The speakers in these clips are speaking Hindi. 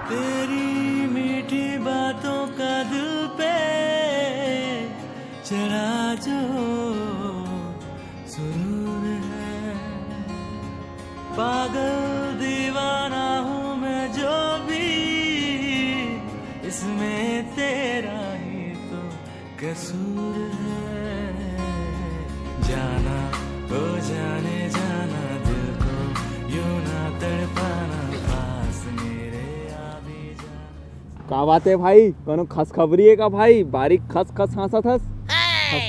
तेरी मीठी बातों का दिल पे चढ़ा जो सुरूर है, पागल दीवाना हूँ मैं जो भी, इसमें तेरा ही तो कसूर है। जाना ओ जाने जाना दिल को यूं ना तड़पाना, पास मेरे आ भी जाना। का बात है भाई, कोनो खसखबरी है का भाई? बारीक खस खस हंसत हस।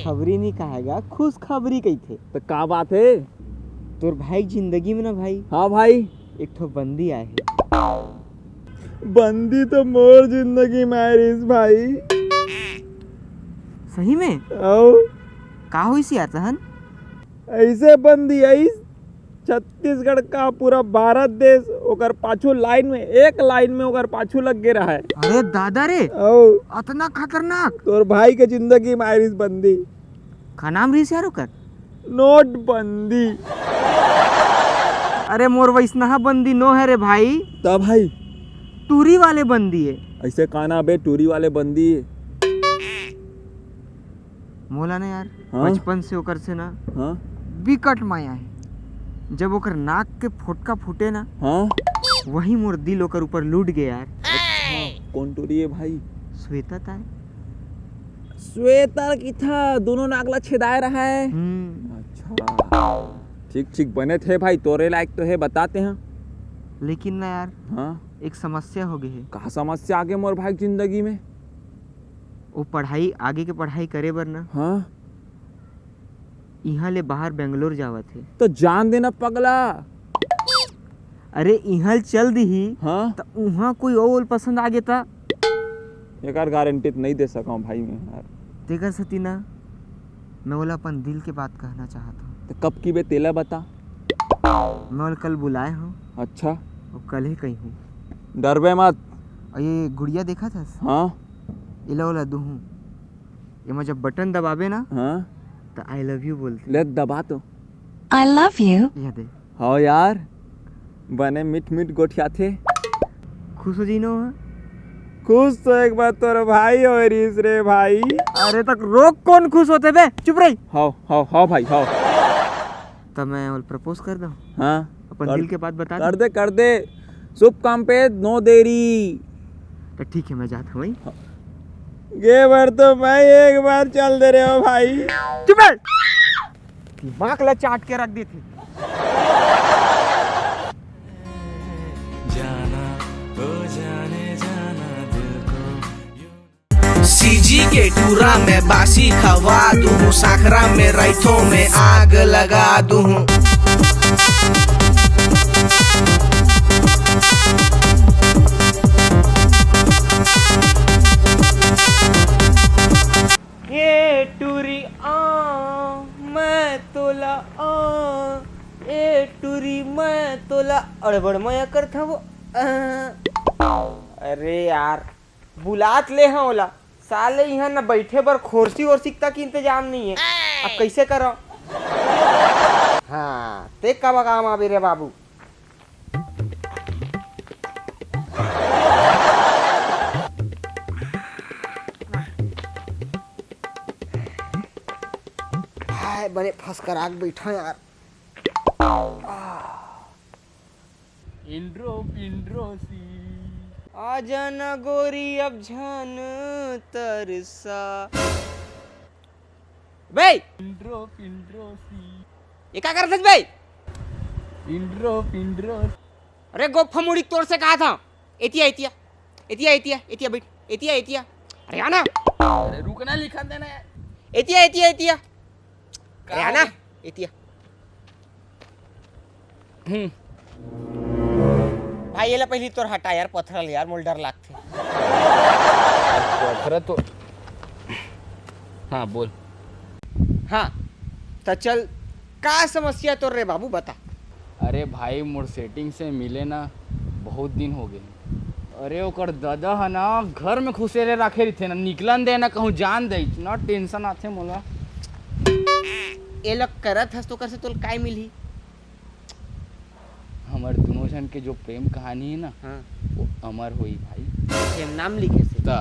खबरी नहीं कहेगा, खुश खबरी कही थे। तो का बात है? तोर भाई जिंदगी में ना भाई हाँ भाई, एक ठो बंदी आए है। बंदी तो मोर जिंदगी में आई रिस भाई। सही में? आओ का हुई सी आता हन? ऐसे बंदी आई छत्तीसगढ़ का पूरा भारत देश ओकर पाछू लाइन में, एक लाइन में ओकर पाछू लग गे रहा है। अरे दादा रे, आओ इतना खतरनाक! तोर भाई के जिंदगी में आई रिस बंदी। का नाम रही यार ओकर? नोटबंदी। अरे मोर वैसना बंदी नो है रे भाई, तब भाई टूरी वाले बंदी है। ऐसे काना बे टूरी वाले बंदी। मोला ना यार, हाँ? बचपन से ओकर से ना हाँ विकट माया है। जब ओकर नाक के फोटका फूटे ना, हाँ, वही मोर दिल ओकर ऊपर लूट गए यार। अच्छा कौन टूरी है भाई? श्वेता था। श्वेता की था, दोनों नागला छेदाए रहा है। हम्म, अच्छा ठीक ठीक बने थे भाई, तोरे लायक तो है, बताते हैं। लेकिन ना यार हाँ एक समस्या हो गई है। कहा समस्या आगे मोर भाई की जिंदगी में? वो पढ़ाई, आगे के पढ़ाई करे बर ना हाँ यहाँ ले बाहर बेंगलोर जावत है। तो जान देना पगला। अरे यहाँ चल दी ही हाँ तो वहाँ कोई और पसंद आ गया था। एक गारंटी तो नहीं दे सका भाई मैं यार। तेकर सती ना मैं बोला अपन दिल के बात कहना चाहता हूँ। तो कब की बे तेला बता। मैं बोला कल बुलाए हूँ अच्छा और कल ही कही हूँ। डरबे मत। और ये गुड़िया देखा था? हाँ इला वाला दूहूँ, ये मैं जब बटन दबावे ना हाँ तो आई लव यू बोलते। ले दबा तो। I love you. यह दे, हाँ यार बने मिट मिट गोठिया थे। खुश हो जी नो। खुश तो एक बार तोर भाई हो रिस रे भाई। अरे तक रोक, कौन खुश होते बे, चुप रही। हाँ हाँ हाँ भाई हाँ। तब मैं प्रपोज कर दूँ, हाँ अपन दिल के बात बता कर दे। शुभ काम पे नो देरी। तो ठीक है मैं जाता हूँ भाई। गे बार तो मैं एक बार चल दे रहे हो भाई। चुप रह, दिमाग ला चाट के रख दी थी। जाना ओ जाने जाना दिल को सीजी के टूरा में बासी खवा दूँ, साखरा में रैथों में आग लगा दूँ। ये टूरी मैं तोला ए टूरी मैं तोला। अरे बड़ मया कर था वो अरे यार बुलात ले हाँ ओला, साले यहाँ न बैठे बर खोरसी और सिकता की इंतजाम नहीं है। अब कैसे करो? हाँ ते कब काम आबे रे बाबू। बने फंस कर आग बैठा यार। आजा न गोरी अब झन तरसा बे। ये क्या कर बे? अरे गोफा मुड़ी तोड़ से कहा था। एतिया एतिया एतिया एतिया एतिया बैठ, एतिया एतिया। अरे आना, अरे रुकना लिखा देना यार। एतिया एतिया एतिया। अरे आना एतिया। भाई ये ला पहली तोर हटा यार, पत्थर यार मोल डर लागथे। पत्थर तो हाँ बोल। हाँ तो चल, का समस्या तोर रे बाबू बता। अरे भाई मोर सेटिंग से मिले ना बहुत दिन हो गए। अरे ओकर दादा है ना घर में खुसेरे रखे रही थे ना, निकलन दे ना कहूँ जान दे, इतना टेंशन आथे मोला। ये लोग करत हस तो कर से तोल काय मिली? हमारे दोनों जन के जो प्रेम कहानी है ना, हाँ। वो अमर हुई भाई हम नाम लिखे से ता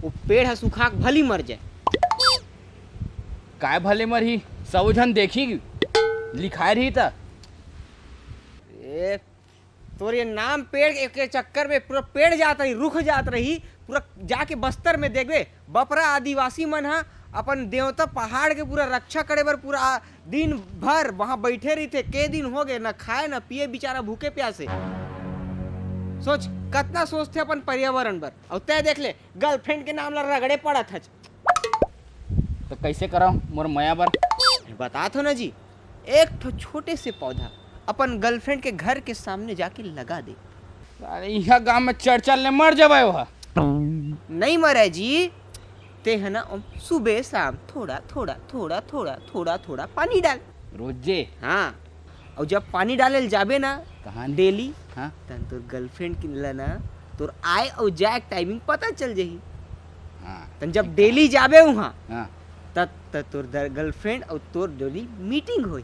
वो पेड़ है सुखा के भली मर जाए। काय भले मरही सब झन देखी लिखाए रही था। ए तोर ये नाम पेड़ के चक्कर में पूरा पेड़ जात रही, रुख जात रही, पूरा जाके बस्तर में देखबे बपरा आदिवासी मन हा अपन देवता पहाड़ के पूरा रक्षा करे बर पूरा दिन भर वहां बैठे रही थे। के दिन हो गए, न खाए न पिए, बेचारा भूखे प्यासे। सोच कितना सोचते अपन पर्यावरण पर, और तय देख ले गर्लफ्रेंड के नाम ला रगड़े पड़ा था। तो कैसे करा मोर माया बर? बता थो ना जी, एक ठो छोटे से पौधा अपन गर्लफ्रेंड के घर के सामने जाके लगा दे। अरे यहाँ गांव में चर्चा ले मर जावे वह। नहीं मरे जी, ते है ना सुबह शाम थोड़ा थोड़ा थोड़ा थोड़ा थोड़ा थोड़ा पानी डाल रोजे। हाँ, और जब पानी डाले जाबे ना कहाँ डेली, हाँ तन तोर गर्लफ्रेंड के ना तोर आए और जाए टाइमिंग पता चल जाही। हाँ तन जब डेली जाबे वहाँ हाँ तब तोर गर्लफ्रेंड और तोर डेली मीटिंग होही।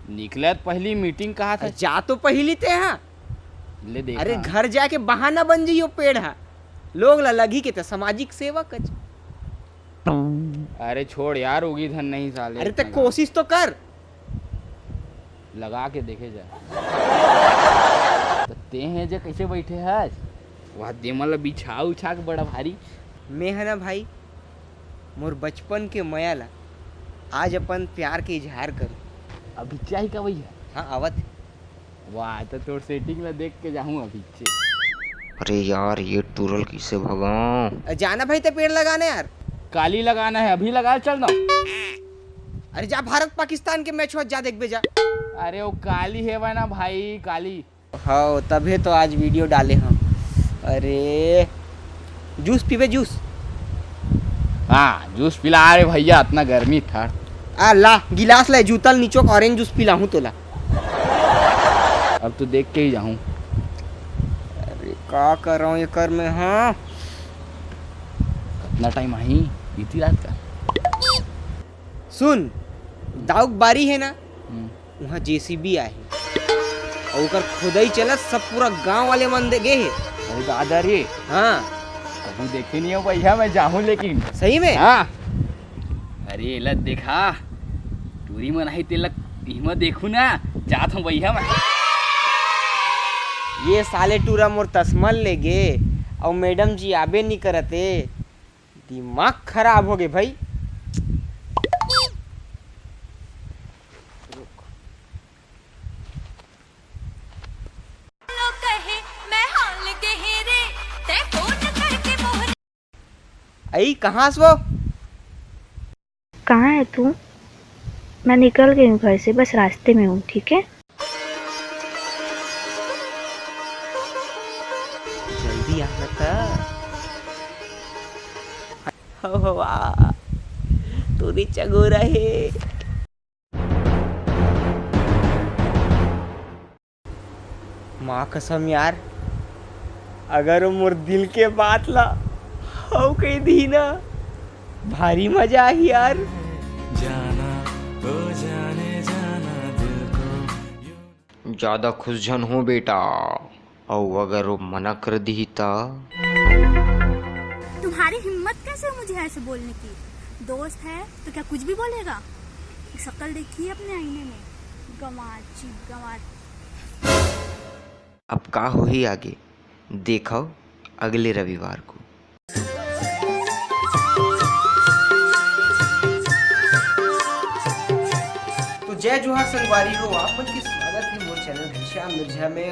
निकले पहली मीटिंग कहा था? जा तो पहली ते हाँ, ले देखा। अरे घर जाके बहाना बन जाइयो पेड़ हा, लोग ला लगी के तो सामाजिक सेवा कच। अरे छोड़ यार, उगी धन नहीं साले। अरे तो कोशिश तो कर, लगा के देखे जा। तो ते हैं जे कैसे बैठे है वह देमल बिछा उछा के बड़ा भारी। मैं है ना भाई मोर बचपन के मया ला आज अपन प्यार के इजहार करूं। अभी चाही का भैया? हाँ आवत। वाह, तो तोर सेटिंग में देख के जाऊं अभी से। अरे यार ये टूरल किसे भगाऊं? जाना भाई तो पेड़ लगाने यार। काली लगाना है, अभी लगा चल ना। अरे जा भारत पाकिस्तान के मैच हो जा देख बे जा। अरे वो काली है वह ना भाई, काली। हाँ तभी तो आज वीडियो डाले हम। अरे जूस पीबे जूस? हाँ जूस पिला रे भैया, इतना गर्मी था। आ ला गिलास ला, जूतल नीचो ऑरेंज जूस पिला हूँ तोला। अब तो देख के ही जाऊं। अरे का कर रहा हूँ ये कर में। हाँ कितना टाइम आई बीती रात का। सुन, दाऊक बारी है ना, वहाँ जेसीबी आए और ओकर खुदाई चलत, सब पूरा गांव वाले मन दे गए है। बहुत आदर है। हाँ कभी देखे नहीं हो भैया, मैं जाऊं लेकिन। सही में। हाँ अरे लत देखा टूरी में नहीं तेलक हिम्मत देखू ना, जात हूँ भैया मैं। ये साले टूरा मोर तस्मल ले गे और मैडम जी आबे नहीं करते, दिमाग खराब हो गए भाई। आई कहाँ से वो? कहाँ है तू? मैं निकल गई हूँ घर से, बस रास्ते में हूँ, ठीक है? जल्दी आना था। वाह तू भी चगोरा है। माँ कसम यार, अगर वो मोर दिल के बात ला हो कही दी ना, भारी मजा आई यार। जाना ओ जाने जाना दिल को। ज्यादा खुश जन हो बेटा, और अगर वो मना कर दी ता? तुम्हारी हिम्मत कैसे है मुझे ऐसे बोलने की? दोस्त है तो क्या कुछ भी बोलेगा? शक्ल देखी है अपने आईने में, गंवार चीप गंवार। अब का हो ही आगे देखो अगले रविवार को। तो जय जोहार संगवारी हो, आप मन के स्वागत है मोर चैनल घनश्याम मिर्जा में।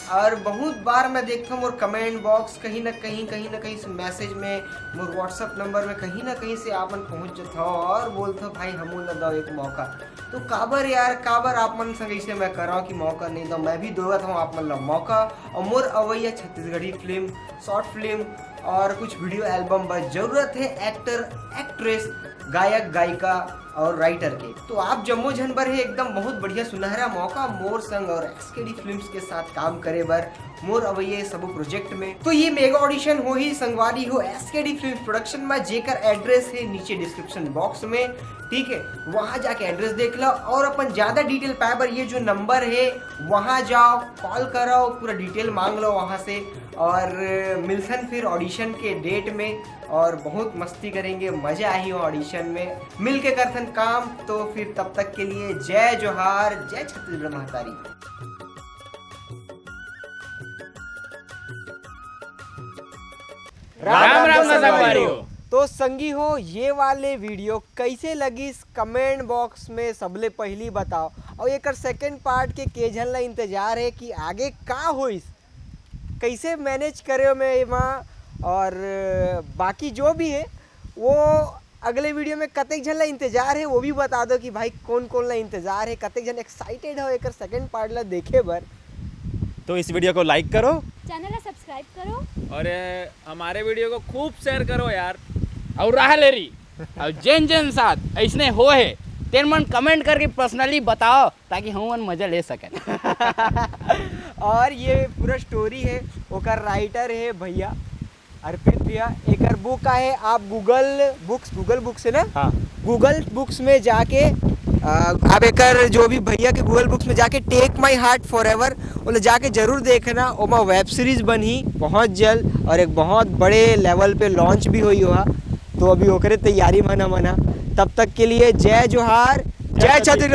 और बहुत बार मैं देखता हूँ मोर कमेंट बॉक्स कहीं ना कहीं से मैसेज में, मोर व्हाट्सअप नंबर में कहीं ना कहीं से आप मन पहुँच जाता हो और बोलते हो भाई हमू न दो एक मौका। तो काबर यार, काबर आप मन संग ऐसे मैं कर रहा हूँ कि मौका नहीं दो, मैं भी दोगत हूँ आप मन ला मौका। और मोर अवैया छत्तीसगढ़ी फिल्म, शॉर्ट फिल्म और कुछ वीडियो एल्बम बस जरूरत है एक्टर एक्ट्रेस, गायक गायिका और राइटर के। तो आप जम्मो झन बर है एकदम बहुत बढ़िया सुनहरा मौका मोर संग और एक्सकेडी फिल्म्स के साथ काम करे बर। मोर अवैये सब प्रोजेक्ट में। तो ये मेगा ऑडिशन हो ही संगवारी हो एसकेडी फिल्म प्रोडक्शन में, जेकर एड्रेस है नीचे डिस्क्रिप्शन बॉक्स में, ठीक है। वहां जाके एड्रेस देख लो और अपन ज्यादा डिटेल पाए पर ये जो नंबर है वहां जाओ, कॉल करो, पूरा डिटेल मांग लो वहां से, और मिलसन फिर ऑडिशन के डेट में, और बहुत मस्ती करेंगे, मजा आई हो ऑडिशन में, मिल के करथन काम। तो फिर तब तक के लिए जय जोहार, जय छत्तीसगढ़ महतारी। राम राम ना संगवारी हो। तो संगी हो, ये वाले वीडियो कैसे लगी कमेंट बॉक्स में सबले पहली बताओ, और एक सेकंड पार्ट के केजन ला इंतजार है कि आगे का होइस, कैसे मैनेज करे मैं वहाँ, और बाकी जो भी है वो अगले वीडियो में कतेक जन ला इंतजार है वो भी बता दो कि भाई कौन कौन ला इंतजार है, कतेक जन एक्साइटेड हो एक सेकंड पार्ट ला देखे बर। तो इस वीडियो को लाइक करो चैनल ला सब्सक्राइब करो और हमारे वीडियो को खूब शेयर करो यार। और रहा लेरी और जन जन साथ ऐसने हो है तेन मन कमेंट करके पर्सनली बताओ ताकि हम मन मजा ले सकें। और ये पूरा स्टोरी है ओकर राइटर है भैया अर्पित भैया। एक बुक है, आप गूगल बुक्स है ना, हाँ गूगल बुक्स में जाके आप एक जो भी भैया के गूगल बुक्स में जाके take my heart forever वो जाके जरूर देखना। ओमा वेब सीरीज बनी बहुत जल्द और एक बहुत बड़े लेवल पे लॉन्च भी हुई हुआ, तो अभी ओकरे तैयारी मना तब तक के लिए जय जोहार, जय छत्तीसगढ़।